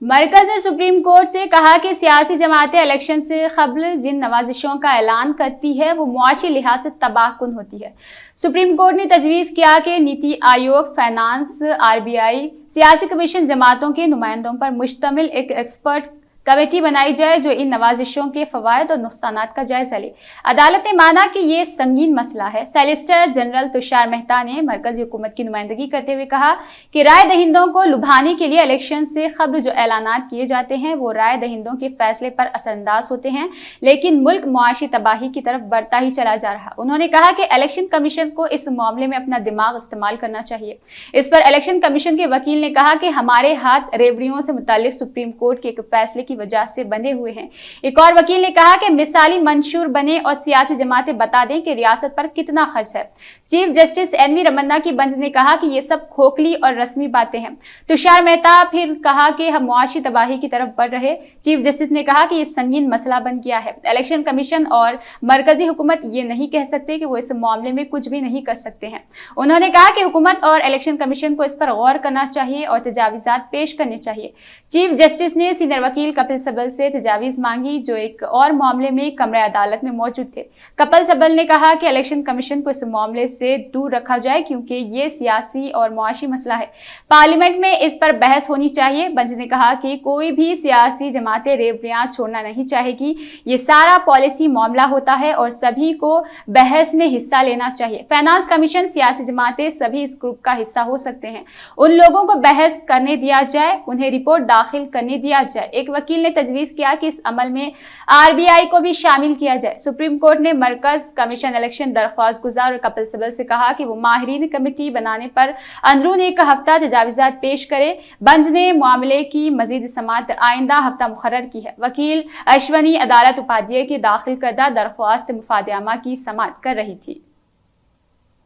मरकज ने supreme court से कहा कि सियासी जमातें इलेक्शन से कबल जिन नवाजिशों का ऐलान करती है वो मुआशी लिहाज से तबाहकुन होती है। सुप्रीम कोर्ट ने तजवीज़ किया कि नीति आयोग, फाइनेंस, RBI, सियासी कमीशन जमातों के नुमाइंदों पर मुश्तमिल एक एक्सपर्ट कमेटी बनाई जाए जो इन नवाजिशों के फवायद और नुकसानात का जायजा ले। अदालत ने माना कि ये संगीन मसला है। सॉलिसिटर जनरल तुषार मेहता ने मरकजी हुकूमत की नुमाइंदगी करते हुए कहा कि राय दहिंदों को लुभाने के लिए इलेक्शन से कबल जो ऐलानात किए जाते हैं वो राय दहिंदों के फैसले पर असरअंदाज होते हैं, लेकिन मुल्क मुआशी तबाही की तरफ बढ़ता ही चला जा रहा। उन्होंने कहा कि इलेक्शन कमीशन को इस मामले में अपना दिमाग इस्तेमाल करना चाहिए। इस पर इलेक्शन कमीशन के वकील ने कहा कि हमारे हाथ रेवड़ियों से मुताल्लिक सुप्रीम कोर्ट के एक फैसले की वजह से बंधे हुए हैं। एक और वकील ने कहा कि मिसाली मंशूर बने और सियासी जमातें बता दें कि रियासत पर कितना खर्च है। चीफ जस्टिस NV रमन्ना की बेंच ने कहा कि ये सब खोखली और रस्मी बातें हैं। तुषार मेहता फिर कहा कि हम मुआशी तबाही की तरफ बढ़ रहे। चीफ जस्टिस ने कहा कि ये संगीन मसला बन गया है। इलेक्शन कमीशन और मरकजी हुकूमत ये नहीं कह सकते कि वो इस मामले में कुछ भी नहीं कर सकते हैं। उन्होंने कहा कि हुकूमत और इलेक्शन कमीशन को इस पर गौर करना चाहिए और तजावीज़ात पेश करने चाहिए। चीफ जस्टिस ने सीनियर वकील कपिल सिब्बल से तजावीज़ मांगी जो एक और मामले में कमरे अदालत में मौजूद थे। कपिल सिब्बल ने कहा कि इलेक्शन कमीशन को इस मामले से दूर रखा जाए क्योंकि ये सियासी और मुआशी मसला है। पार्लियामेंट में इस पर बहस होनी चाहिए। बेंच ने कहा कि कोई भी सियासी जमातें रेवड़ियां छोड़ना नहीं चाहेगी। ये सारा पॉलिसी मामला होता है और सभी को बहस में हिस्सा लेना चाहिए। फाइनेंस कमीशन, सियासी जमातें सभी इस ग्रुप का हिस्सा हो सकते हैं। उन लोगों को बहस करने दिया जाए, उन्हें रिपोर्ट दाखिल करने दिया जाए। एक वकील ने तजवीज़ किया कि इस अमल में RBI को भी शामिल किया जाए। सुप्रीम कोर्ट ने मरकज कमीशन इलेक्शन दरख्वास्त गुजार और कपिल सिब्बल से कहा कि वो माहिरीन कमेटी बनाने पर अंदरून एक हफ्ता तजावीज़ात पेश करे। बेंच ने मामले की मजीद समाअत आइंदा हफ्ता मुकर्रर की है। वकील अश्वनी अदालत उपाध्याय की दाखिल करदा दरख्वास्त मुफादनामा की समाअत कर रही थी।